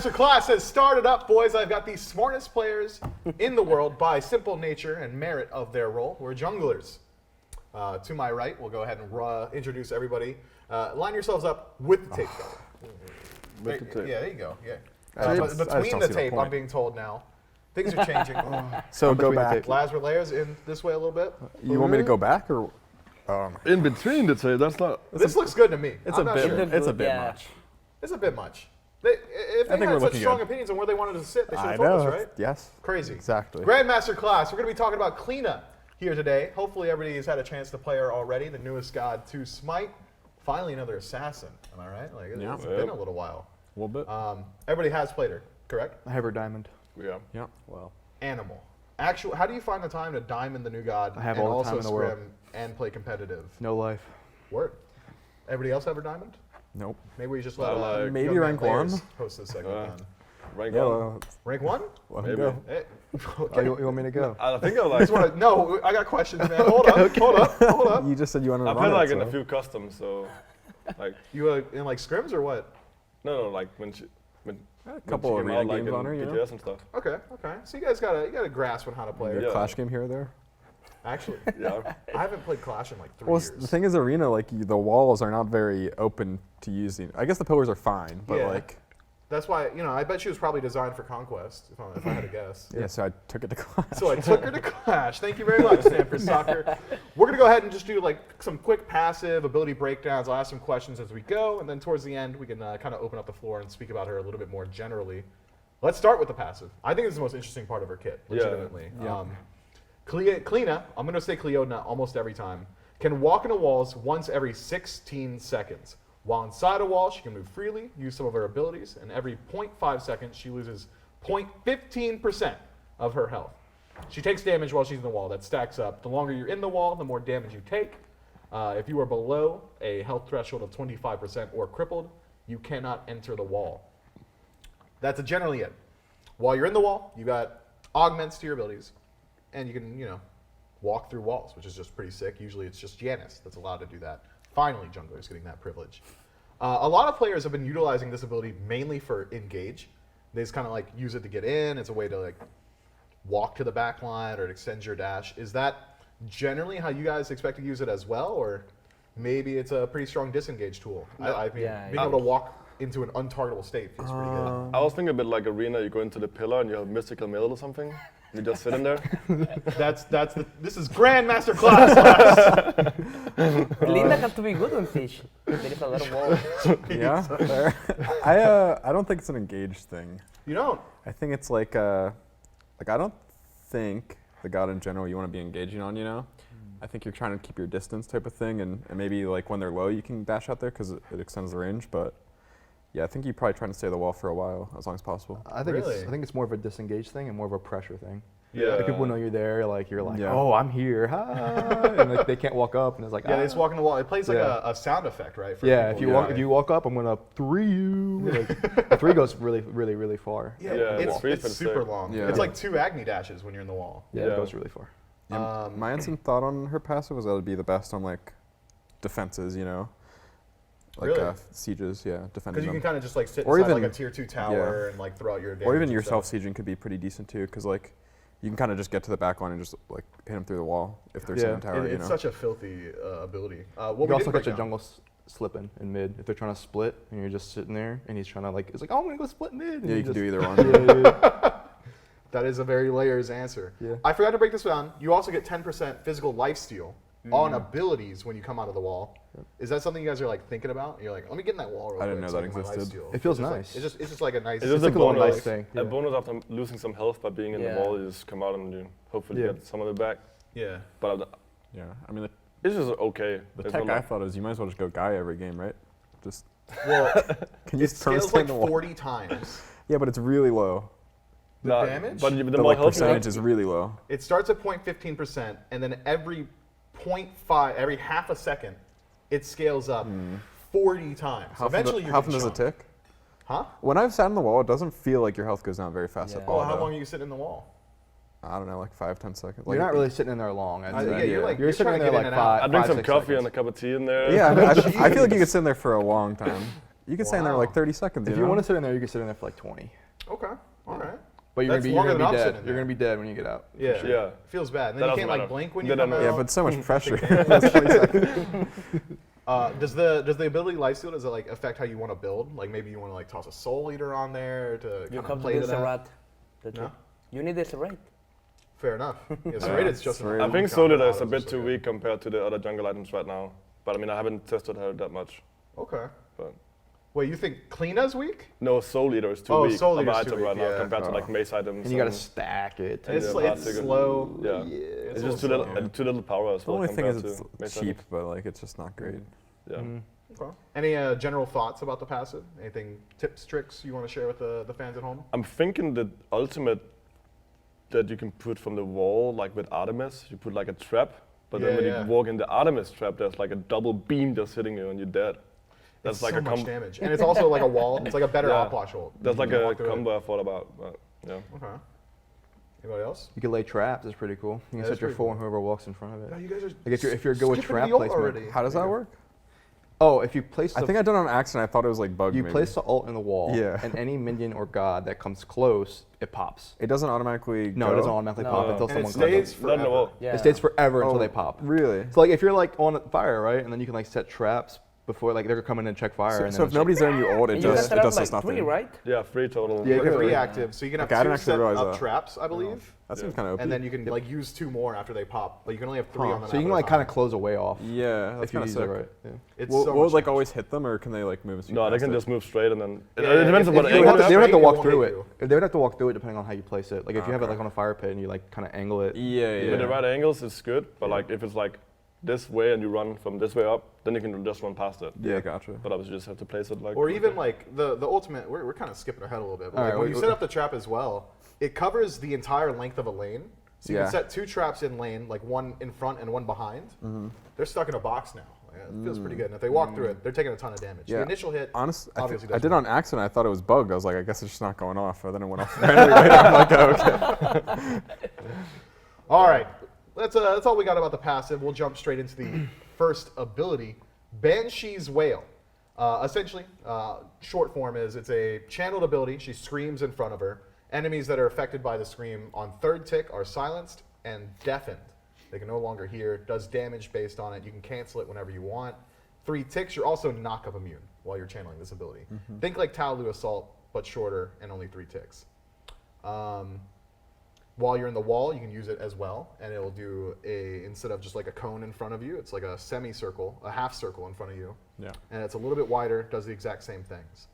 MasterClass has started up, boys. I've got the smartest players in the world by simple nature and merit of their role. We're junglers. To my right, we'll go ahead and introduce everybody. Line yourselves up with the tape. With the tape. Yeah, there you go. Yeah. But Between the tape, I'm being told now. Things are changing. So go back. Lasbra layers in this way a little bit. You want me to go back or? In between the tape, that's not. This looks good to me. It's I'm a not bit. sure. It's a bit much. It's a bit much. If they had such strong opinions on where they wanted to sit, they should have told us, right? Yes. Crazy. Exactly. Grandmaster class. We're going to be talking about Cliodnha here today. Hopefully everybody has had a chance to play her already. The newest god to Smite. Finally another assassin. Am I right? Like it's been a little while. A little bit. Everybody has played her, correct? I have her diamond. Yeah. Yeah. Well. Animal. Actual. How do you find the time to diamond the new god I have and all the time also in the world. scrim and play competitive? No life. Word. Everybody else have her diamond? Nope. Maybe we just let maybe young rank players one. host this segment then. Rank Yeah. one. Well, Rank one? let me Maybe. go. Hey, Oh, okay. you want me to go? I think I like. No, I got questions, man. Hold up. You just said you wanted to I run played it, like in so. a few customs, so like You in like scrims or what? no, like when A couple of came arena out, like games in on her, you know? BTS and stuff. Okay. So you guys got a grasp on how to play her. Maybe a Clash game here or there. Actually, Yeah. I haven't played Clash in like 3 Well, years. the thing is, arena, like the walls are not very open to using. I guess the pillars are fine, but Yeah. like. That's why, I bet she was probably designed for Conquest, if I had to guess. Yeah, so I took it to Clash. So I took her to Clash. Thank you very much, Stanford Soccer. We're going to go ahead and just do like some quick passive ability breakdowns. I'll ask some questions as we go, and then towards the end, we can kind of open up the floor and speak about her a little bit more generally. Let's start with the passive. I think it's the most interesting part of her kit, legitimately. Yeah. Cliodnha, I'm going to say Cliodnha almost every time, can walk into walls once every 16 seconds. While inside a wall, she can move freely, use some of her abilities, and every 0.5 seconds, she loses 0.15% of her health. She takes damage while she's in the wall. That stacks up. The longer you're in the wall, the more damage you take. If you are below a health threshold of 25% or crippled, you cannot enter the wall. That's generally it. While you're in the wall, you got augments to your abilities, and you can, walk through walls, which is just pretty sick. Usually it's just Janus that's allowed to do that. Finally, junglers getting that privilege. A lot of players have been utilizing this ability mainly for engage. They just kind of like use it to get in. It's a way to like walk to the back line or extend your dash. Is that generally how you guys expect to use it as well, or maybe it's a pretty strong disengage tool? I mean, being able to walk into an untargetable state feels pretty good. I was thinking a bit like arena. You go into the pillar and you have mystical middle or something. You just sit in there. This is Grandmaster class. Cliodnha have to be good on fish. There is a lot of walls. Yeah, fair. I don't think it's an engaged thing. You don't? I think it's like I don't think the god in general you want to be engaging on, I think you're trying to keep your distance type of thing, and maybe like when they're low you can dash out there because it extends the range, but yeah, I think you're probably trying to stay the wall for a while, as long as possible. I think Really? I think it's more of a disengage thing and more of a pressure thing. Yeah. Like people know you're there, like you're like, Yeah. oh, I'm here, hi, and like they can't walk up, and it's like, Yeah, they just walk in the wall. It plays like Yeah. a sound effect, right? for Yeah, people. if you walk up, I'm gonna three you. Like, the three goes really far. Yeah, Yeah, it's it's super sick. long. Yeah. It's like 2 Agni dashes when you're in the wall. Yeah, Yeah. it goes really far. Yeah, my instant thought on her passive was that it would be the best on like defenses, like Really? sieges, defending Because you them. can kind of just like sit Or inside even- like a tier 2 tower and like throw out your damage. Or even and yourself stuff. sieging could be pretty decent too, because like you can kind of just get to the back line and just like hit them through the wall if they're sitting in tower. It's such a filthy ability. What You we also didn't got break your down- jungle slipping in mid if they're trying to split, and you're just sitting there, and he's trying to like, it's like, oh, I'm gonna go split mid. And Yeah, you can just, do either one. Yeah. That is a very layers answer. Yeah. I forgot to break this down. You also get 10% physical lifesteal on abilities when you come out of the wall. Is that something you guys are like thinking about? You're like, let me get in that wall real I didn't quick know so that I get my existed. lifesteal. It feels It's just nice. Like, it's just like a nice. It's just like a a little bonus. nice thing. A bonus after losing some health by being in the Yeah. wall. You just come out and you hopefully Yeah. get some of it back. Yeah. But Yeah, I mean it's just okay. the There's tech not I much- thought is you might as well just go Guy every game, right? Just Well, can you it scales perma-stay like in the wall? 40 times. Yeah, but it's really low. The Nah, damage? But the The more like health you have, percentage is really low. It starts at 0.15%, and then every 0.5, every half a second, it scales up 40 times. Eventually, you're how often getting does it chunked. tick? Huh? When I've sat in the wall, it doesn't feel like your health goes down very fast at Yeah. all. Well, how though. long are you sitting in the wall? I don't know, like 5-10 seconds. You're not really sitting in there long. I'd say. Yeah, you're like You're sitting trying in to there get like in and out. I drink 5, some 6 coffee seconds. and a cup of tea in there. Yeah, I feel like you could sit in there for a long time. You can stay in there Wow. like 30 seconds. If you want to sit in there, you can sit in there for like 20. Okay. All right. But That's you're longer gonna than be I'm dead. sitting You're there. gonna be dead when you get out. for Yeah. sure. Yeah. Feels bad. And That then you doesn't can't like matter. blink when you Then come I'm- out. Yeah, but so much pressure. That's 20 seconds. Does the ability lifesteal, does it like affect how you want to build? Like maybe you want to like toss a soul eater on there to You kind of come to play to this that? rat. That's No? it. You need this right. Fair enough. Yeah, Serrated is just an Serrated. I think counter Solid is a autos bit so too good. weak compared to the other jungle items right now. But I mean, I haven't tested her that much. Okay. But Wait, you think Cliodnha's weak? no, Soul Eater is too Oh, weak Soul of Eater's an too item weak, right now yeah. compared to like mace items. And you gotta stack it. It's, Yeah, it's but- slow. Yeah. It's It's a just too little little, slow. too little power as The well only thing compared is to it's mace cheap, items. but like it's just not great. Yeah. Okay. Any general thoughts about the passive? Anything, tips, tricks you want to share with the fans at home? I'm thinking the ultimate that you can put from the wall, like with Artemis, you put like a trap, but then Yeah, when yeah. you walk in the Artemis trap, there's like a double beam just hitting you and you're dead. That's It's like so a much damage. And it's also like a wall. It's like a better Yeah. outwash hold. That's like You can a walk through it. combo I thought about. But yeah. Okay. Anybody else? You can lay traps. It's pretty cool. You can That is set your pretty full cool. on whoever walks in front of Yeah, it. you guys are Like if you're good with skipping trap the ult placement. already. How does that work? Oh, if you place the I think I did it on accident. I thought it was like bugged. you maybe. place the ult in the wall, Yeah. and any minion or god that comes close, it pops. It doesn't automatically. No, go? it doesn't automatically No. pop No. until And it someone comes stays up. Not in the forever. wall. Yeah. It stays forever until Oh, they pop. Really? So like if you're like on fire, right, and then you can like set traps before like they're coming in and check fire. So, and so then if nobody's there and you ult, it And you can just set it up does like nothing. 3, right? Yeah, 3 total. Yeah, You can Yeah. reactive, so you can have Okay, I 2 didn't actually set realize up that. traps, I believe. That seems Yeah. kind of. And then you can like use 2 more after they pop, but you can only have 3 on the so you can like kind of close a way off. Yeah, that's if you kind of use sick. it right. Yeah. It's Will, so will much it like damage. always hit them, or can they like move? No, they can just move straight and then it, Yeah, it depends if on what you angle have you to- They have. would have to it walk won't through hit it. you. They would have to walk through it depending on how you place it. Like if you have it Okay. like on a fire pit and you like kind of angle it. Yeah, With the yeah. right angles, it's good. But like if it's like this way and you run from this way up, then you can just run past it. Yeah, gotcha. But obviously you just have to place it like. Or even like the ultimate, we're kind of skipping ahead a little bit. But All like right, when wait, you set up the trap as well, it covers the entire length of a lane. So you Yeah. can set 2 traps in lane, like one in front and one behind. They're stuck in a box now. Like, it feels pretty good. And if they walk through it, they're taking a ton of damage. Yeah. The initial hit, Honest, obviously I doesn't did work. on accident. I thought it was bugged. I was like, I guess it's just not going off. And then it went off randomly later. I'm like, oh, okay. All right, that's all we got about the passive. We'll jump straight into the first ability, BANSHEE'S WAIL. Essentially, short form is it's a channeled ability. She screams in front of her. Enemies that are affected by the scream on 3rd tick are silenced and deafened. They can no longer hear. Does damage based on it. You can cancel it whenever you want. 3 ticks, you're also knock-up immune while you're channeling this ability. Think like Taolu Assault, but shorter and only 3 ticks. While you're in the wall, you can use it as well, and it'll do instead of just like a cone in front of you, it's like a semicircle, a half circle in front of you. Yeah. And it's a little bit wider, does the exact same things.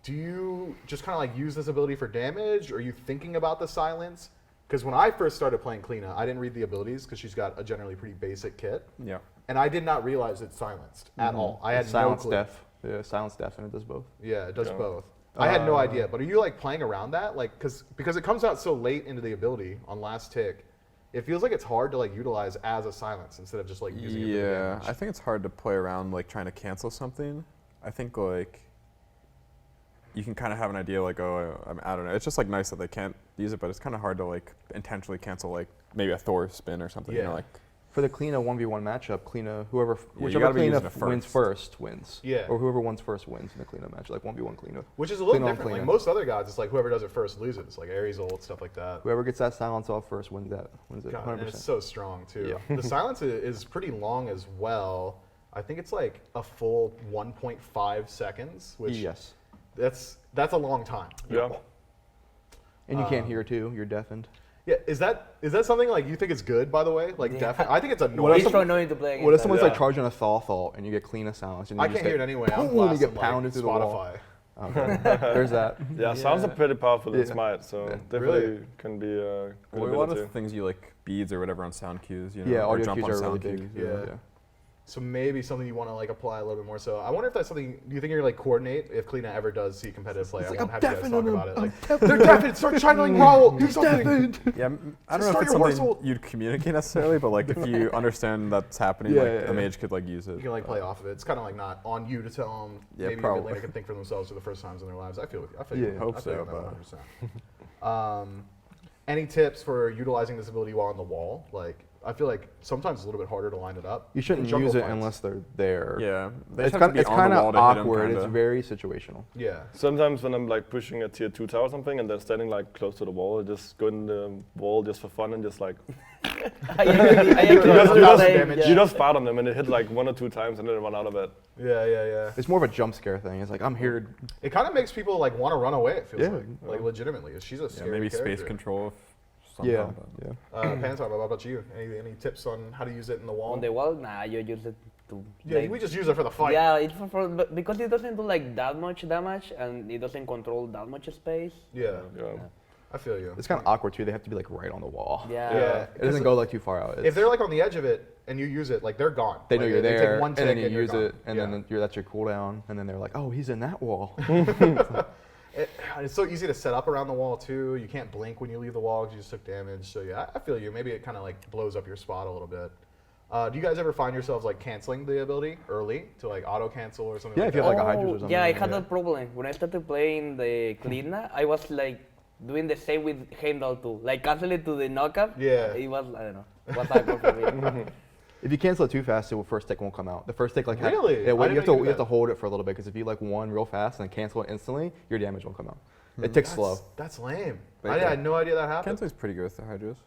Do you just kind of like use this ability for damage? Or are you thinking about the silence? Because when I first started playing Cliodnha, I didn't read the abilities because she's got a generally pretty basic kit. Yeah. And I did not realize it's silenced at all. I had silence no clue. deaf. Yeah, silence deaf, and it does both. Yeah, it does Yeah. both. I had no idea, but are you like playing around that? Like, because it comes out so late into the ability on last tick, it feels like it's hard to like utilize as a silence instead of just like using it for the Yeah, damage. I think it's hard to play around like trying to cancel something. I think like you can kind of have an idea like, oh, I don't know. It's just like nice that they can't use it, but it's kind of hard to like intentionally cancel like maybe a Thor spin or something. You Yeah. know, like For the Cliodnha 1v1 matchup, Cliodnha, whoever, you whichever gotta be using Cliodnha it wins first wins. Yeah. Or whoever wins first wins in the Cliodnha match, like 1v1 Cliodnha. Which is a little Cliodnha on different. Like Cliodnha. most other gods, it's like whoever does it first loses, like Ares ult, stuff like that. Whoever gets that silence off first wins it. God, 100%. and it's so strong too. Yeah. The silence is pretty long as well. I think it's like a full 1.5 seconds, which yes. that's a long time. Yeah. And you can't hear too. You're deafened. Yeah, is that something like you think is good, by the way? Like Yeah. definitely, I think it's What annoying. It's so annoying to play against. What if that. someone's Yeah. like charging a Thought and you get Cliodnha silence? And I you can't just hear it anyway. I'm boom, you blasting, get like, pounded through the wall. Spotify. Okay. There's that. Yeah, sounds are pretty powerful in Yeah. Smite, so Yeah. definitely Really? can be a good well, a lot ability. of things you like beads or whatever on sound cues. You know, Yeah, or audio jump cues on are really sound big. cues. Yeah. So maybe something you want to like apply a little bit more. So I wonder if that's something. Do you think you're like coordinate if Cliodnha ever does see competitive play? I like, won't I'm have you guys deafened, talk I'm about it. Like, deafened. they're deafened. Start channeling Raoul. Do something. Yeah, I don't know Start if it's your something horse you'd communicate necessarily, but like if you understand that's happening, Yeah, like yeah, a yeah. mage could like use it. You can like play off of it. It's kind of like not on you to tell them. Yeah, maybe probably. your mid laner can think for themselves for the first times in their lives. I feel. Yeah, you. hope I feel you so, on that 100%. Any tips for utilizing this ability while on the wall? Like I feel like sometimes it's a little bit harder to line it up. You shouldn't Jungle use it fights. unless they're there. Yeah. They It's just have to kind be it's on the kind wall of to hit 'em, awkward. It's kinda. very situational. Yeah. Sometimes when I'm like pushing a tier 2 tower or something and they're standing like close to the wall, I just go in the wall just for fun and just like I actually you just, do the same, damage. you just fart on them and they hit like 1 or 2 times and then they run out of it. Yeah. It's more of a jump scare thing. It's like I'm here. It kind of makes people like want to run away. It feels Yeah. like legitimately. She's a Yeah, scary maybe character. space control. Somehow, Yeah, but- yeah. Panitom, what about you? Any tips on how to use it in the wall? On the wall, nah, you use it to. Yeah, like, we just use it for the fight. Yeah, it's but because it doesn't do like that much damage and it doesn't control that much space. Yeah, Yeah. I feel you. It's kind of awkward too. They have to be like right on the wall. Yeah. It doesn't go like too far out. If they're like on the edge of it and you use it, like they're gone. they know Like, you're they there, take one and tick then you you're use gone. it, and Yeah. then that's your cooldown, and then they're like, "Oh, he's in that wall." It's so easy to set up around the wall too. You can't blink when you leave the wall because you just took damage. So yeah, I feel you. Maybe it kind of like blows up your spot a little bit. Do you guys ever find yourselves like canceling the ability early to like auto cancel or something? Yeah, like if you that? have, like, a Hydras or something, Yeah, I had yeah. that problem. When I started playing the Cliodnha, I was like doing the same with Heimdall too. Like cancel it to the knockup. Yeah. It was, I don't know. It was awkward for me. If you cancel it too fast, the first tick won't come out. The first tick like Really? yeah, I wait, didn't you have know to you you have did to hold it for a little bit because if you like one real fast and cancel it instantly, your damage won't come out. It ticks slow. That's lame. But I yeah. had no idea that happened. Kenzoo's pretty good with the Hydras.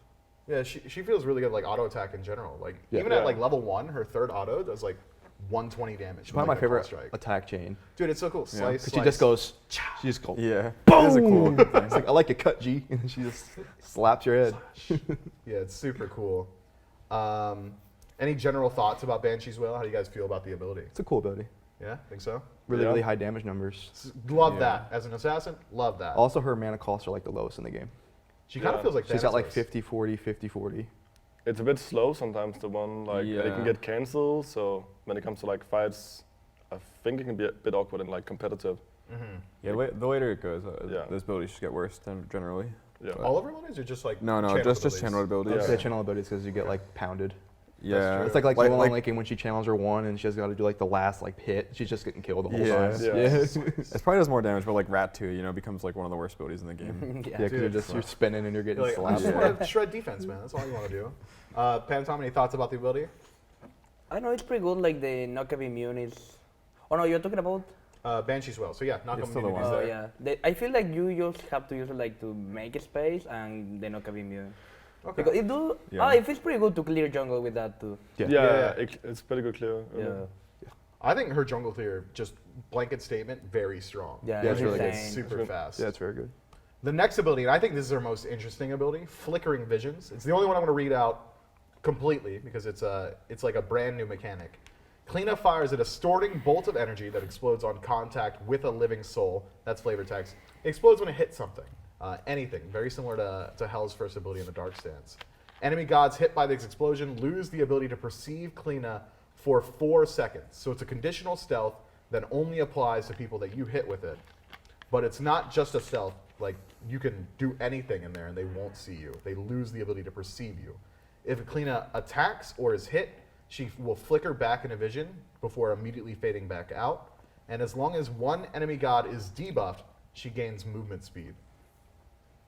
Yeah, she feels really good like auto attack in general. Like Yeah. even Yeah. at like level 1, her third auto does like 120 damage. It's from, probably my like, a favorite cross strike. attack chain. Dude, it's so cool. Yeah. Slice, Because she just goes, she just goes, Yeah. It is a cool thing. it's like, I like your cut, G. And then she just slaps your head. Yeah, it's super cool. Any general thoughts about Banshee's Wail? How do you guys feel about the ability? It's a cool ability. Yeah, think so? Really, Yeah. really high damage numbers. Love Yeah. that. As an assassin, love that. Also, her mana costs are like the lowest in the game. She kind of Yeah. feels like She's got like Thanatos. 50-40, 50-40. It's a bit slow sometimes, the one, like, and it Yeah. can get cancelled, so when it comes to like fights, I think it can be a bit awkward and like competitive. Yeah, the later it goes, Yeah. those abilities just get worse than generally. Yeah. All of her abilities are just like No, channeled just abilities? channel abilities. Yeah. The channel abilities because you get like pounded. Yeah. true. It's like Lincoln when she channels her one and she has got to do like the last like hit. She's just getting killed the whole Yeah. time. Yeah. It probably does more damage, but like Rat 2, becomes like one of the worst abilities in the game. Yeah. Yeah, because you're Dude. just you're spinning and you're getting You're like, I slapped. just want to shred defense, man. That's all you want to do. Panitom, any thoughts about the ability? I know it's pretty good. Like the knockup immune is. Oh no, you're talking about. Banshee's Wail. So yeah, knock Yeah, on still the immunities one. Oh there. yeah. I feel like you just have to use it like to make space and the knockup immune. Okay. Because it do. Yeah. It feels pretty good to clear jungle with that too. Yeah. Yeah, Yeah. it's pretty good clear. Yeah. I think her jungle clear, just blanket statement, very strong. Yeah, Yeah, it's really good. It's super good. fast. Yeah, it's very good. The next ability, and I think this is her most interesting ability, Flickering Visions. It's the only one I'm going to read out completely because it's like a brand new mechanic. Cliodnha fires a distorting bolt of energy that explodes on contact with a living soul. That's flavor text. It explodes when it hits something. Anything. Very similar to Hell's first ability in the Dark Stance. Enemy gods hit by this explosion lose the ability to perceive Cliodnha for 4 seconds. So it's a conditional stealth that only applies to people that you hit with it. But it's not just a stealth. Like, you can do anything in there and they won't see you. They lose the ability to perceive you. If Cliodnha attacks or is hit, she will flicker back in a vision before immediately fading back out. And as long as one enemy god is debuffed, she gains movement speed.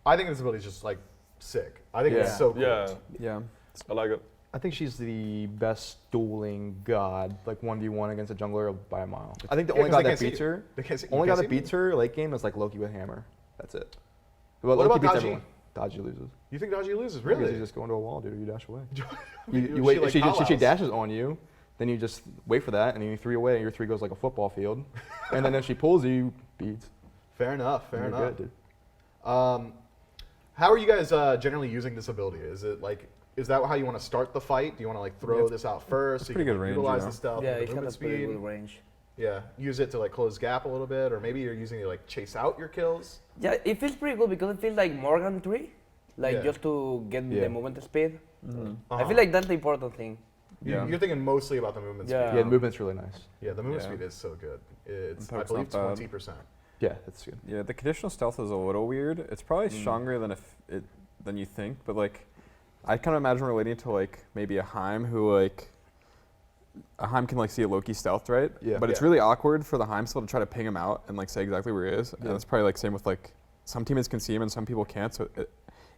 I think this ability is just like sick. I think it's Yeah. so cool. Yeah, Yeah. I like it. I think she's the best dueling god, like 1v1 against a jungler by a mile. I think the Yeah, only 'cause god they that can't see beats you. her, They can't see- you only can't god see that beats her late game is like Loki with hammer. That's it. But What Loki about beats Daji? everyone. Daji loses. You think Daji loses? Because Really? you just go into a wall, dude. You dash away. You- You wait. she, like, She powwows. dashes on you, then you just wait for that, and then you 3 away. And your 3 goes like a football field, and then if she pulls you, you beats. Fair enough. Fair You're enough. good, dude. How are you guys generally using this ability? Is that how you want to start the fight? Do you want to like throw this out first? So you pretty can good range, utilize you know? the stealth, Yeah, and the it has movement a pretty speed. good range. Yeah, use it to like close gap a little bit, or maybe you're using it to like chase out your kills. Yeah, it feels pretty good because it feels like Morgan 3, like Yeah. just to get Yeah. the movement speed. I Uh-huh. feel like that's the important thing. Yeah. You're thinking mostly about the movement Yeah. speed. Yeah, the movement's really nice. Yeah, the movement Yeah. speed is so good. It's I That's believe not bad. 20%. Yeah, that's good. Yeah, the conditional stealth is a little weird. It's probably stronger than you think, but like I kind of imagine relating to like maybe a Heim who like a Heim can like see a Loki stealth, right? Yeah. But it's Yeah. really awkward for the Heim still to try to ping him out and like say exactly where he is. And Yeah. it's probably like same with like some teammates can see him and some people can't. So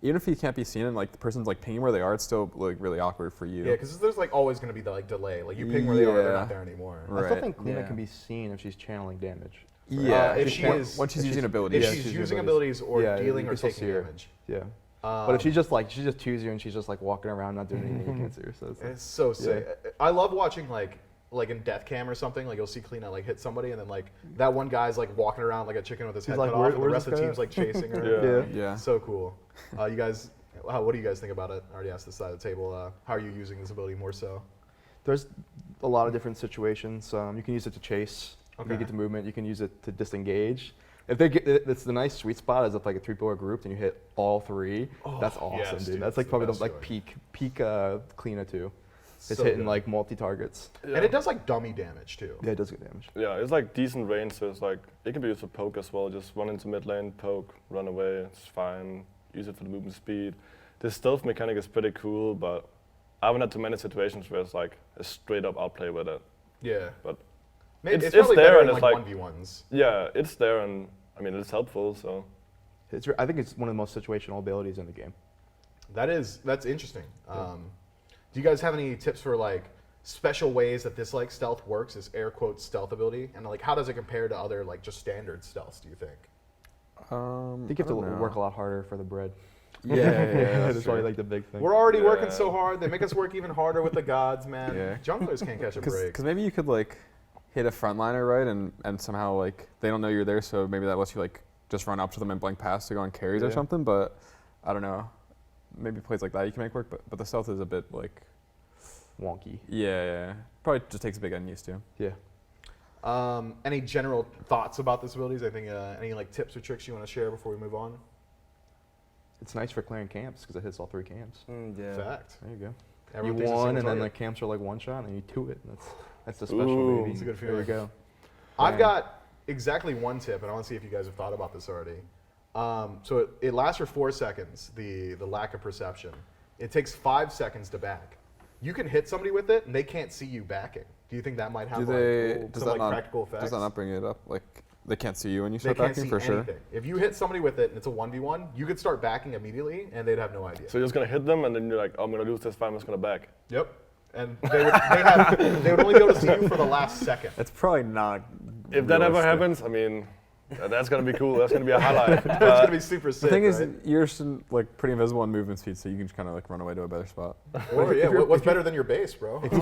even if you can't be seen and like the person's like pinging where they are, it's still like really awkward for you. Yeah, because there's like always going to be the like delay. Like you ping where they are, they're Yeah. not there anymore. I still Right. think Cliodnha Yeah. can be seen if she's channeling damage. Yeah, if she is, once she's if using she's- abilities. if Yeah, she's she's using abilities. abilities or Yeah, dealing you or can still taking see her. damage. Yeah. But if she just sees you and she's just like walking around not doing anything, you can't see her. So it's like, It's so sick. I love watching like in death cam or something. Like you'll see Cliodnha like hit somebody, and then like that one guy's like walking around like a chicken with his head like, cut "Where- off, and the where's rest of this the guy team's like chasing her. Yeah. Yeah. So cool. You guys, what do you guys think about it? I already asked this side of the table. How are you using this ability more so? there's a lot of different situations. You can use it to chase. You Okay. can get to movement. You can use it to disengage. If they get, it's the nice sweet spot is if like a 3-player group and you hit all 3. That's awesome, yes, dude. dude, That's it's like the probably the best like feeling. peak Cliodnha too. It's So hitting good. like multi targets. And it does like dummy damage too. Yeah, it does get damage. Yeah, it's like decent range, so it's like it can be used for poke as well. Just run into mid lane, poke, run away. It's fine. Use it for the movement speed. The stealth mechanic is pretty cool, but I haven't had too many situations where it's like a straight up outplay with it. Yeah. But Maybe it's- it's, it's probably there better and in it's like like- 1v1s. Yeah, it's there, and I mean it's helpful. So I think it's one of the most situational abilities in the game. That's interesting. Do you guys have any tips for like special ways that this like stealth works? This air quotes stealth ability, and like how does it compare to other like just standard stealths? Do you think? I think you have to work a lot harder for the bread. Yeah, that's probably like the big thing. We're already working Yeah. so hard. They make us work even harder with the gods, man. Yeah. Junglers can't catch a break. Because maybe you could like hit a frontliner, right, and somehow like they don't know you're there, so maybe that lets you like just run up to them and blink past to go on carries or Yeah. something. But I don't know. Maybe plays like that you can make work, but the stealth is a bit like Wonky. yeah. Probably just takes a bit getting used to. Yeah. Any general thoughts about this abilities? I think any like tips or tricks you want to share before we move on? It's nice for clearing camps because it hits all 3 camps. Yeah. Fact. There you go. Everyone you thinks it's a won, and single then the target. camps are like one shot, and you 2 it. That's the special, Ooh. baby. It's a good There you feeling. go. I've Yeah. got exactly one tip, and I want to see if you guys have thought about this already. So it lasts for 4 seconds, the lack of perception. It takes 5 seconds to back. You can hit somebody with it, and they can't see you backing. Do you think that might have Do like, they? some like practical effects? Does that not bring it up? Like they can't see you when you They start can't backing see for sure. anything. If you hit somebody with it and it's a 1v1, you could start backing immediately, and they'd have no idea. so you're just gonna hit them, and then you're like, oh, I'm gonna lose this fight. I'm just gonna back. Yep. And they would only be able to see you for the last second. It's probably not. If that ever realistic. happens, I mean, that's gonna be cool. That's gonna be a highlight. That's But gonna be super sick. The thing is, right? you're like pretty invisible in movement speed, so you can just kind of like run away to a better spot. Or yeah, what's better than your base, bro? If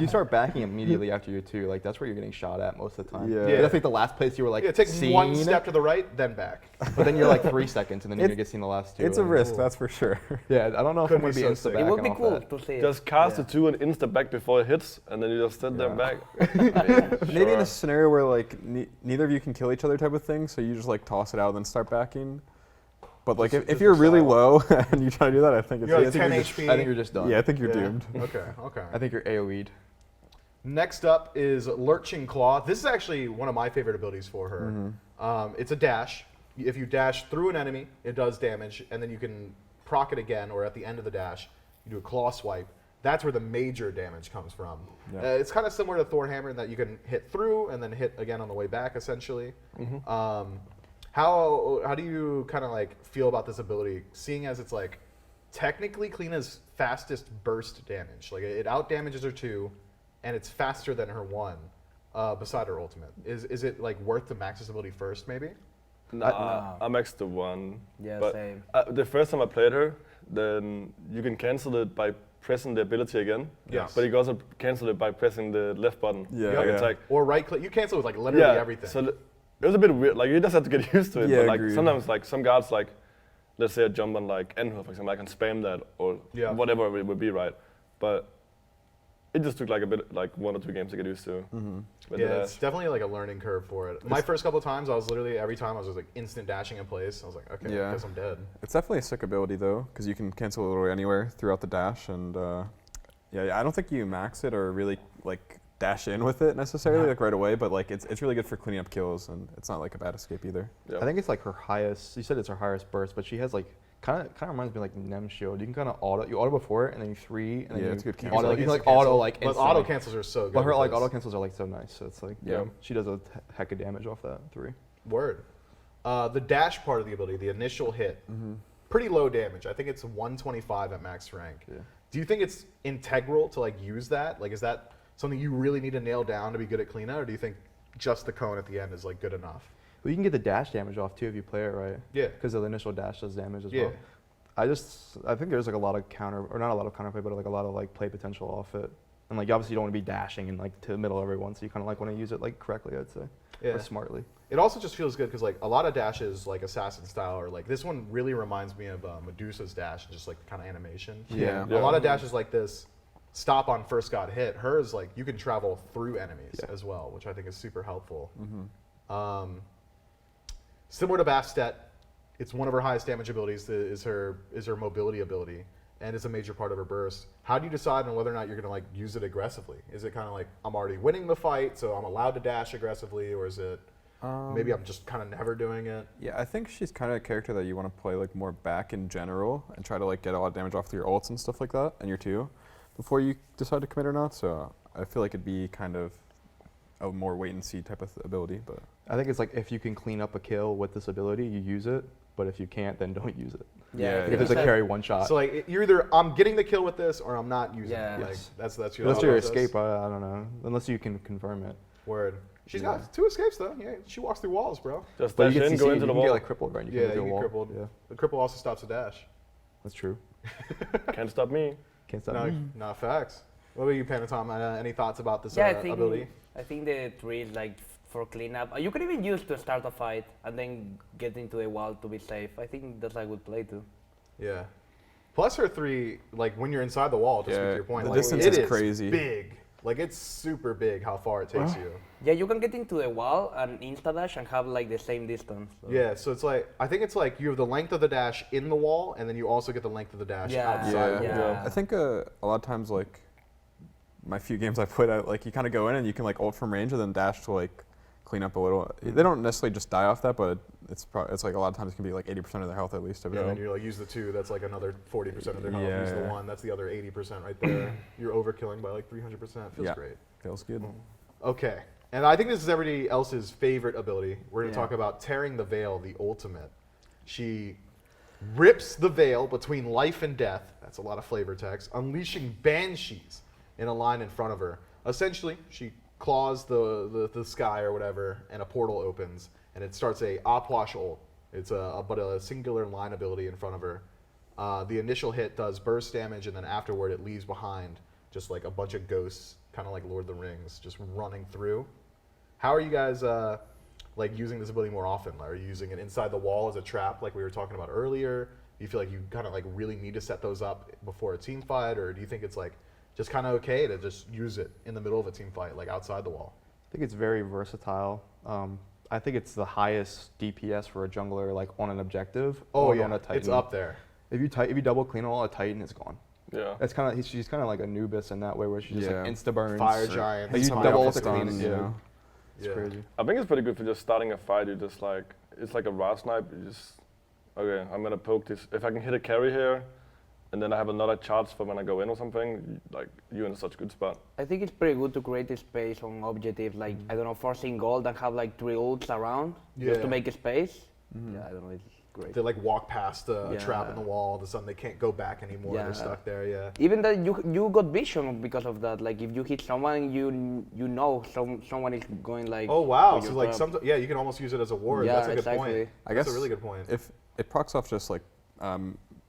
you start backing immediately after your 2, like that's where you're getting shot at most of the time. Yeah. Yeah. I think the last place you were like Yeah, take seen, one step to the right, then back. but then you're like 3 seconds, and then you're gonna get seen the last 2. It's a and- risk, that's for sure. Yeah, I don't know if Could I'm gonna be be so insta sick. It would be backing cool off that. to see it. just cast Yeah. the 2 and insta back before it hits, and then you just sit there and back. Maybe in Sure. a scenario where like neither of you can kill each other type of thing, so you just like toss it out and then start backing. But like Just- if just you're a really style. low and you try to do that, I think it's You're like I think 10 you're just- HP. I think you're just done. yeah, I think you're Yeah. doomed. Okay, okay. I think you're AoE'd. Next up is Lurching Claw. This is actually one of my favorite abilities for her. It's a dash. If you dash through an enemy, it does damage, and then you can proc it again, or at the end of the dash, you do a claw swipe. That's where the major damage comes from. Yeah. It's kind of similar to Thor Hammer in that you can hit through and then hit again on the way back, essentially. How do you kind of like feel about this ability, seeing as it's like technically Cliodnha's fastest burst damage? Like it out damages her 2, and it's faster than her 1, beside her ultimate. Is it like worth to max this ability first, maybe? Nah, I maxed the 1. Yeah, but same. The first time I played her, then you can cancel it by pressing the ability again. Yes. But you can also cancel it by pressing the left button. Yeah, like yeah. attack. Or right click. You cancel with like literally everything. So it was a bit weird. Like you just have to get used to it. Yeah, but like agreed. sometimes like some guards like, let's say I jump on like Enho, for example, I can spam that or Yeah. whatever it would be, right? But it just took like a bit, like 1 or 2 games to get used to. With Yeah, the it's dash. definitely like a learning curve for it. My first couple of times, I was literally every time I was just like instant dashing in place. I was like, okay, Yeah. I guess I'm dead. It's definitely a sick ability though, because you can cancel it literally anywhere throughout the dash, and yeah, I don't think you max it or really like dash in with it necessarily like right away, but like it's really good for cleaning up kills, and it's not like a bad escape either. Yeah. I think it's like her highest. You said it's her highest burst, but she has like kind of reminds me of like Nem Shield. You can kind of auto before it, and then you 3, and then Yeah, you it's good You cancel. can auto. You can like instant auto cancel. like But instantly. auto cancels are so good. But her with like this. auto cancels are like so nice. So it's like Yeah. she does a heck of damage off that 3. Word. The dash part of the ability, the initial hit, pretty low damage. I think it's 125 at max rank. Yeah. Do you think it's integral to like use that? Like, is that something you really need to nail down to be good at Cliodnha, or do you think just the cone at the end is like good enough? Well, you can get the dash damage off too if you play it right. Yeah. Because the initial dash does damage as Yeah. well. I think there's like a lot of not a lot of counterplay, but like a lot of like play potential off it. And like obviously you don't want to be dashing and like to the middle of everyone, so you kind of like want to use it like correctly, I'd say, Yeah. or smartly. It also just feels good because like a lot of dashes, like assassin style, or like this one really reminds me of Medusa's dash, just like kind of animation. Yeah. A lot of dashes like this stop on first got hit. Hers, like you can travel through enemies as well, which I think is super helpful. Similar to Bastet, it's one of her highest damage abilities is her mobility ability, and it's a major part of her burst. How do you decide on whether or not you're gonna like use it aggressively? Is it kind of like I'm already winning the fight, so I'm allowed to dash aggressively, or is it maybe I'm just kind of never doing it? Yeah, I think she's kind of a character that you want to play like more back in general and try to like get a lot of damage off through your ults and stuff like that and your 2 before you decide to commit or not. So I feel like it'd be kind of a more wait and see type of ability. But I think it's like if you can clean up a kill with this ability, you use it. But if you can't, then don't use it. Yeah, If there's a carry one shot. So like you're either I'm getting the kill with this or I'm not using Yeah. it. Like Yes. that's your Unless your process. escape, I don't know. Unless you can confirm it. Word. She's Yeah. got 2 escapes though. Yeah, she walks through walls, bro. Just But dash you in, can go CC, into you the can wall. get like crippled, right? You Yeah, can you do a get wall. crippled. Yeah, The cripple also stops a dash. that's true. Can't stop me. Can't stop No, me. no facts. What about you, Panitom? Any thoughts about this Yeah, I think ability? the 3 is like for cleanup. You can even use to start a fight and then get into the wall to be safe. I think that's a good play too. Yeah. Plus her 3, like when you're inside the wall, to speak to your point, the like, distance it is crazy. Big. Like it's super big how far it takes you. Yeah, you can get into the wall and insta dash and have like the same distance. So. Yeah, so it's like I think it's like you have the length of the dash in the wall, and then you also get the length of the dash Yeah. outside. yeah, the wall. Yeah. I think a lot of times like my few games I played, like you kind of go in and you can like ult from range and then dash to like clean up a little. They don't necessarily just die off that, but it's like a lot of times it can be like 80% of their health at least. Yeah, and then you like use the 2. That's like another 40% of their health. Yeah. Use the 1. That's the other 80% right there. You're overkilling by like 300%. Feels Yeah. great. Feels good. Okay, and I think this is everybody else's favorite ability. We're gonna Yeah. talk about tearing the veil, the ultimate. She rips the veil between life and death. That's a lot of flavor text. Unleashing banshees in a line in front of her. Essentially, she claws the sky or whatever, and a portal opens, and it starts a Opwash ult. It's but a singular line ability in front of her. The initial hit does burst damage, and then afterward it leaves behind just like a bunch of ghosts, kind of like Lord of the Rings, just running through. How are you guys like using this ability more often? Are you using it inside the wall as a trap, like we were talking about earlier? Do you feel like you kind of like really need to set those up before a team fight, or do you think it's like just kind of okay to just use it in the middle of a team fight, like outside the wall? I think it's very versatile. I think it's the highest DPS for a jungler, like on an objective. Oh or yeah, on a Titan. it's up there. If you double clean all a Titan, it's gone. Yeah. That's kind of she's kind of like Anubis in that way, where she just Yeah. like insta burns. Fire giant. Like you Some double alpha to clean stuns, it. you Yeah, know. it's Yeah. crazy. I think it's pretty good for just starting a fight. You just like, it's like a raw snipe. You just, okay, I'm gonna poke this. If I can hit a carry here, and then I have another charge for when I go in or something, like you're in such a good spot. I think it's pretty good to create a space on objectives, like I don't know, forcing gold and have like 3 ults around just Yeah. to make a space. Yeah, I don't know, it's great. They like walk past a trap Yeah. in the wall. All of a sudden they can't go back anymore. Yeah. They're stuck there. Yeah. Even that you got vision because of that. Like if you hit someone, you know someone is going like. Oh wow! for So your like trap. yeah, you can almost use it as a ward. Yeah, That's a good exactly. point. I That's guess a really good point. If it procs off just like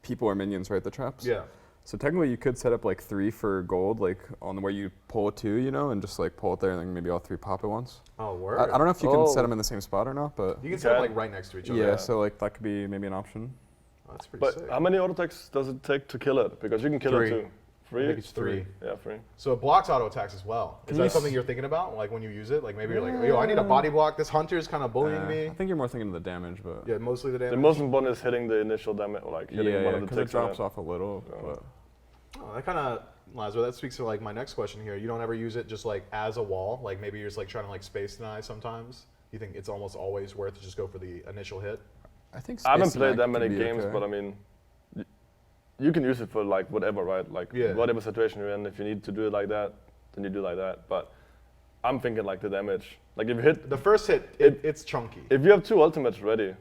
people or minions, right? The traps. Yeah. So technically, you could set up like 3 for gold, like on where you pull 2, you know, and just like pull it there, and then maybe all 3 pop at once. Oh word. I don't know if you can set Oh. them in the same spot or not, but You can set them Okay. like right next to each other. yeah. So like that could be maybe an option. Oh, that's pretty But sick. how many auto attacks does it take to kill it? Because you can kill 3. it too. I 3? think it's 3. Yeah, 3. So it blocks auto attacks as well. Is Can that you something s- you're thinking about? Like when you use it? Like maybe you're like, yo, I need a body block. This hunter's kind of bullying me. I think you're more thinking of the damage, but Yeah, mostly the The damage. most important is hitting the initial damage, or like hitting one of the because it ticks on drops off a little. But Oh, that kind of, Lasbra, that speaks to like my next question here. You don't ever use it just like as a wall? Like maybe you're just like trying to like space deny sometimes? You think it's almost always worth to just go for the initial hit? I think I haven't Space played that Knight many can be games, okay. but I mean, you can use it for like whatever, right? Like Yeah. whatever situation you're in. If you need to do it like that, then you do like that. But I'm thinking like the damage. Like if you hit, The first hit, it's chunky. if you have 2 ultimates ready,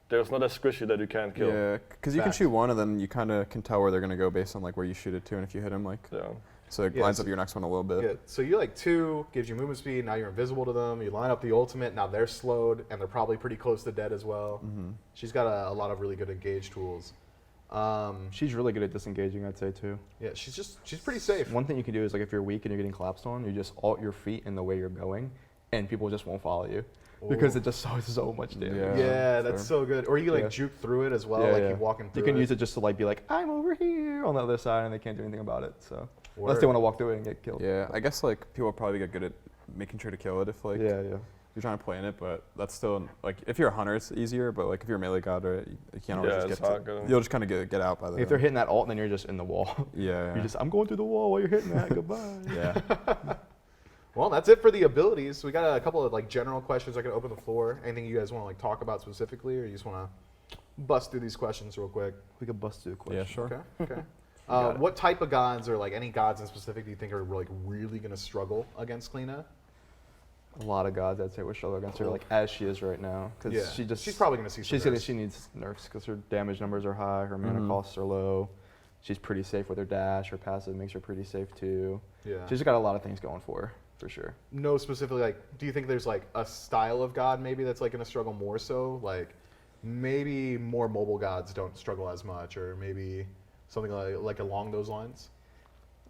there's not a squishy that you can't kill. Yeah, because you can Fact. shoot one, and then you kind of can tell where they're gonna go based on like where you shoot it to, and if you hit them, like, Yeah. so it Yeah, lines so- up your next one a little bit. Yeah, so you like 2, gives you movement speed, now you're invisible to them, you line up the ultimate, now they're slowed, and they're probably pretty close to dead as well. She's got a lot of really good engage tools. She's really good at disengaging, I'd say too. Yeah, she's pretty safe. One thing you can do is like if you're weak and you're getting collapsed on, you just alt your feet in the way you're going, and people just won't follow you because Ooh. it just does so much damage. Yeah. Yeah, that's fair. so good. Or you can like Yeah. juke through it as well, Yeah, like yeah. keep walking through You can it. use it just to like be like, I'm over here on the other side, and they can't do anything about it. So unless Word. they want to walk through it and get killed. Yeah, I guess like people probably get good at making sure to kill it if like yeah. you're trying to play in it, but that's still like if you're a hunter, it's easier. But like if you're a melee god, right, you can't always Yeah, just it's get hard, to. yeah. You'll just kind of get out by the. If they're hitting that alt, then you're just in the wall. Yeah. You're just, I'm going through the wall while you're hitting that. Goodbye. Yeah. Well, that's it for the abilities. We got a couple of like general questions. I can open the floor. Anything you guys want to like talk about specifically, or you just want to bust through these questions real quick? We could bust through the question. Yeah, sure. Okay. Okay. got it. What type of gods, or like any gods in specific, do you think are like really gonna struggle against Cliodnha? A lot of gods, I'd say, would struggle against her, like as she is right now, because Yeah. She's probably gonna see some nerfs. she needs nerfs because her damage numbers are high, her mana Mhm. costs are low. She's pretty safe with her dash. Her passive makes her pretty safe too. Yeah. She's got a lot of things going for her, for sure. No, specifically, like, do you think there's like a style of god maybe that's like gonna struggle more so? Like, maybe more mobile gods don't struggle as much, or maybe something like along those lines.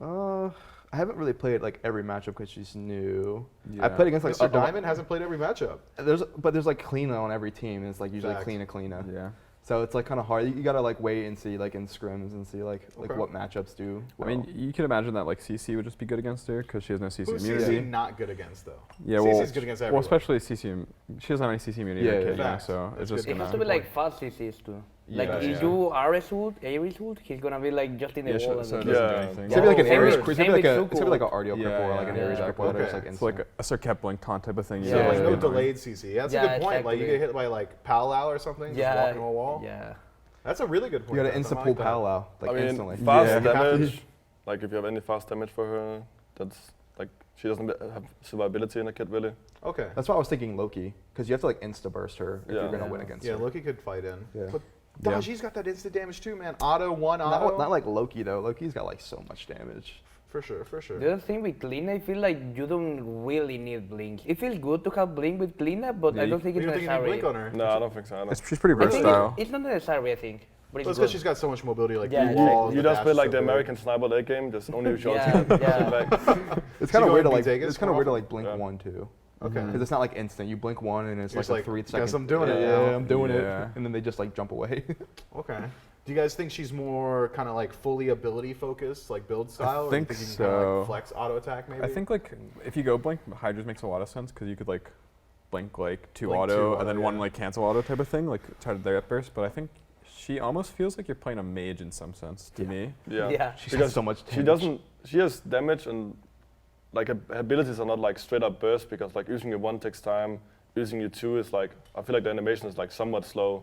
I haven't really played like every matchup because she's new. I Yeah. played against like Mr. Diamond hasn't played every matchup. there's like Cliodnha on every team, and it's like usually Fact. Cliodnha. Yeah. So it's like kind of hard. You gotta like wait and see like in scrims and see like Okay. what matchups do. I mean, you can imagine that like CC would just be good against her because she has no CC Who's immunity. CC not good against though? Yeah, CC's good against well, everyone. especially CC. She doesn't have any CC immunity. Yeah, or yeah, Cliodnha, fact. so That's it's just good. It gonna. has to be like fast CCs too. Like Yeah, if yeah. you Ares ult, Ares ult, he's gonna be like just in the Yeah, wall. so and it then- doesn't do Yeah. anything. It's gonna be like an Same Ares. with- It's gonna be like same a. with It's gonna be like an Suku. RDL Yeah, cripple or like an yeah, Ares yeah. cripple. That's Okay. like It's instant. like a Circuit blink taunt type of thing. So Yeah, like no yeah. delayed CC. That's a Yeah, good point. Like you exactly. get hit by like Pal or something, just Yeah, walking on a wall. yeah. That's a really good point. You gotta Matt. I instant like pull that. Pal out like I mean, instantly. fast Yeah. damage. Like if you have any fast damage for her, that's like she doesn't have survivability in the kit really. Okay. That's why I was thinking Loki, because you have to like insta burst her if Yeah. you're gonna Yeah. win against Yeah, her. Loki could fight in. Yeah. But Yeah. Daji's got that instant damage too, man. Auto, one auto. Not like Loki though. Loki's got like so much damage. For sure, for sure. The other thing with Cliodnha, I feel like you don't really need blink. It feels good to have blink with Cliodnha, but Yeah, I don't you- think You it's don't think you need necessary. blink on her? No, I don't think so. I don't. She's pretty I think versatile. it's not necessary, I think. But Well, it's it's because good. she's got so much mobility, like Yeah, through walls. You the just dash play is like so the good. American sniper late game, just only shots. Yeah, yeah. Back. It's So kind you of weird to go like. Vegas It's kind of weird to often? like blink Yeah. one too, Okay. because it's not like instant. You blink one and it's You're like just a like, 3 guess second. I'm doing it yeah, now. I'm doing Yeah. it, and then they just like jump away. Okay. Do you guys think she's more kind of like fully ability focused, like build style? or think do you think you can kind of so. like flex auto attack maybe? I think like if you go blink, Hydra's makes a lot of sense because you could like blink like two Blink auto two and then auto, one yeah. like cancel auto type of thing, like try to their burst. But I think she almost feels like you're playing a mage in some sense to me. Yeah. Yeah. She's Because got so much. She doesn't. She has damage and like her abilities are not like straight up burst because like using your one takes time. Using your two is like I feel like the animation is like somewhat slow,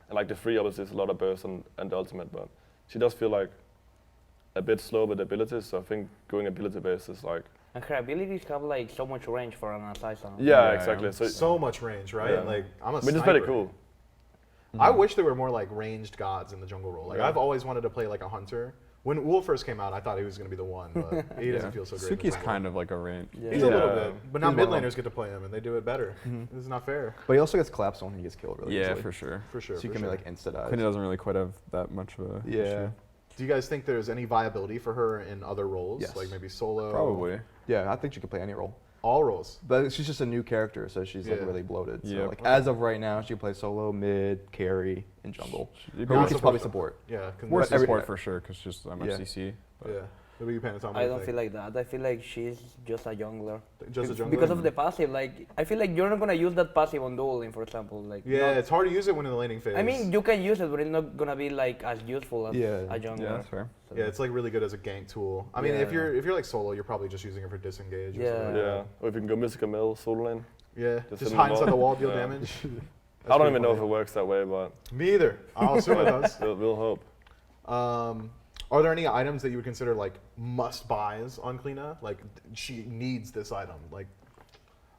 and like the three obviously is a lot of burst and the ultimate, but she does feel like a bit slow with abilities. So I think going ability based is like And her abilities have like so much range for an assassin. yeah, Yeah, exactly. So, so much range, right? Yeah. Like I'm a I mean, it's sniper. very cool. I wish there were more like ranged gods in the jungle role. Like Yeah. I've always wanted to play like a hunter. When Wool first came out, I thought he was going to be the one, but he doesn't feel so great. in the Suki's jungle. kind of like a range. Yeah. He's a little Yeah. bit, but now He's mid one of laners get to play him, and they do it better. This is not fair. But he also gets collapsed on when he gets killed really Yeah, easily. for sure. For sure. So you for can sure. be like insta dive. Cliodnha doesn't really quite have that much of a Yeah. issue. Do you guys think there's any viability for her in other roles? Yes. Like maybe solo? Probably. Yeah, I think she could play any role. All roles. But she's just a new character, so she's like Yeah. really bloated. So Yep. like as of right now, she can play solo, mid, carry, and jungle. You'd Her be Not weak is probably support. support. Yeah. 'cause More that's every- support for sure because just I'm Yeah. FCC. But Yeah. What about you, Panitom? I don't feel like that. I feel like she's just a jungler. Just a jungler? Because of the passive, like I feel like you're not gonna use that passive on dueling, for example. Like Yeah, not- it's hard to use it when in the laning phase. I mean, you can use it, but it's not gonna be like as useful as Yeah. a jungler. yeah, that's fair. So- yeah, it's like really good as a gank tool. I mean, if Yeah. you're like solo, you're probably just using it for disengage. Or Yeah. something like Yeah. Or if you can go mystical mill solo lane. that. Yeah. Just Just in hide the inside the wall. wall, deal Yeah. damage. I don't even know if it works that way, but Me either. I'll assume it does. we'll hope. Are there any items that you would consider like must buys on Cliodnha? Like she needs this item. Like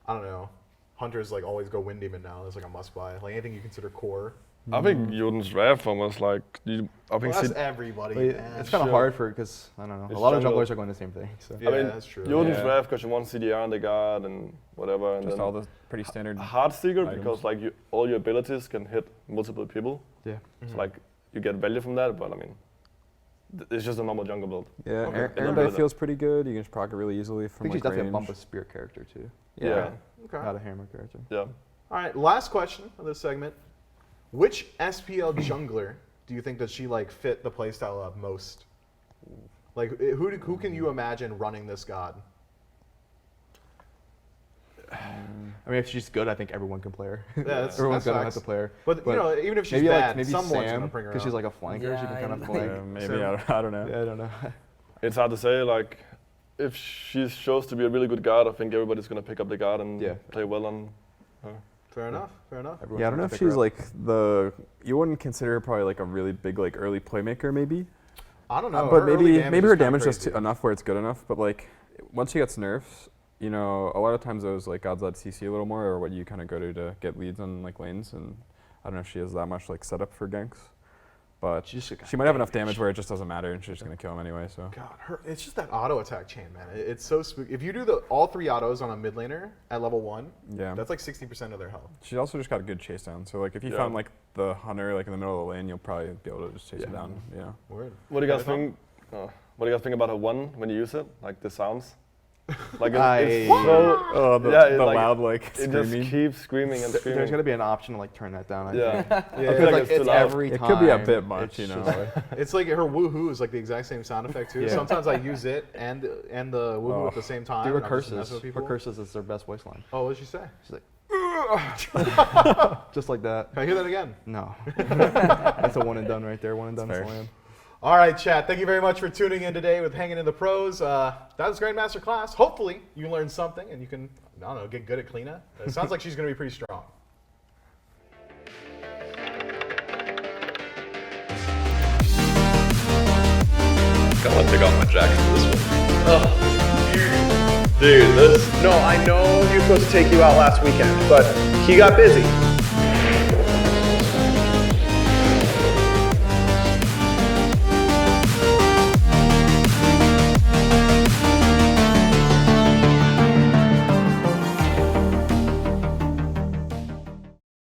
I don't know. Hunters like always go Wind Demon now. It's like a must buy. Like anything you consider core. I think Jotun's Wrath almost like I think That's everybody, But man. it's kind of Sure. hard for because I don't know. It's A lot of jungle. junglers are going the same thing. So. Yeah, I mean, that's true. Jotun's Yeah. Wrath because you want CDR on the guard and whatever, and Just then all the pretty standard. Hard Seeker items. because like all your abilities can hit multiple people. Yeah. So like you get value from that, but I mean, it's just a normal jungle build. Yeah, Okay. Aaron Yeah. Day feels pretty good. You can just proc it really easily I from think she's like definitely a range. bump a spear character too, Yeah. Okay. not a hammer character. Yeah. All right, last question of this segment. Which SPL jungler do you think that she like fit the playstyle of most? Like, who can you imagine running this god? I mean, if she's good, I think everyone can play her. Yeah, that's, Everyone's that's gonna facts. have to play her. But, you know, even if she's maybe bad, maybe someone's Sam, gonna bring her because she's out. like a flanker. Yeah, she can kind I of know. flank. Yeah, maybe So- I don't know. Yeah, I don't know. It's hard to say. Like, if she shows to be a really good guard, I think everybody's gonna pick up the guard and Yeah. play well on her. Fair enough. Fair enough. Everyone's Yeah, I don't know gonna if pick her she's up. like the. You wouldn't consider her probably like a really big like early playmaker maybe. I don't know. But her early maybe her is kinda damage is crazy. enough where it's good enough. But like once she gets nerfs, you know, a lot of times those like gods let CC a little more, or what you kind of go to get leads on like lanes. And I don't know if she has that much like setup for ganks. But She's just she might have enough damage where it just doesn't matter, and she's just gonna kill him anyway. So God, it's just that auto attack chain, man. It's so spooky. If you do all 3 autos on a mid laner at level 1, yeah, that's like 60% of their health. she's also just got a good chase down. So like if you Yeah. found like the hunter like in the middle of the lane, you'll probably be able to just chase him Yeah. down. Yeah. Word. What do you guys Panitom? think? What do you guys think about her one when you use it? Like the sounds. Like I- it's so. Oh, the, Yeah, the like, loud like It just screaming. keeps screaming and screaming. There's got to be an option to like turn that down. I Yeah. think. Yeah, I feel Because like it's too it's loud. every It time. could be a bit much, it's you know. just- It's like her woohoo is like the exact same sound effect too. Yeah. Sometimes I use it and the woohoo Oh. at the same time. Do her and I'm just curses. messing with Her people. curses is their best voice line. Oh, what did she say? She's like, just like that. Can I hear that again? No, that's a one and done right there. One and done Fair. slam. All right, chat. Thank you very much for tuning in today with Hanging in the Pros. That was Grandmaster Class. Hopefully, you learned something and you can, I don't know, get good at Cliodnha. It sounds like she's going to be pretty strong. Gotta take off my jacket for this one. Dude, this. No, I know he was supposed to take you out last weekend, but he got busy.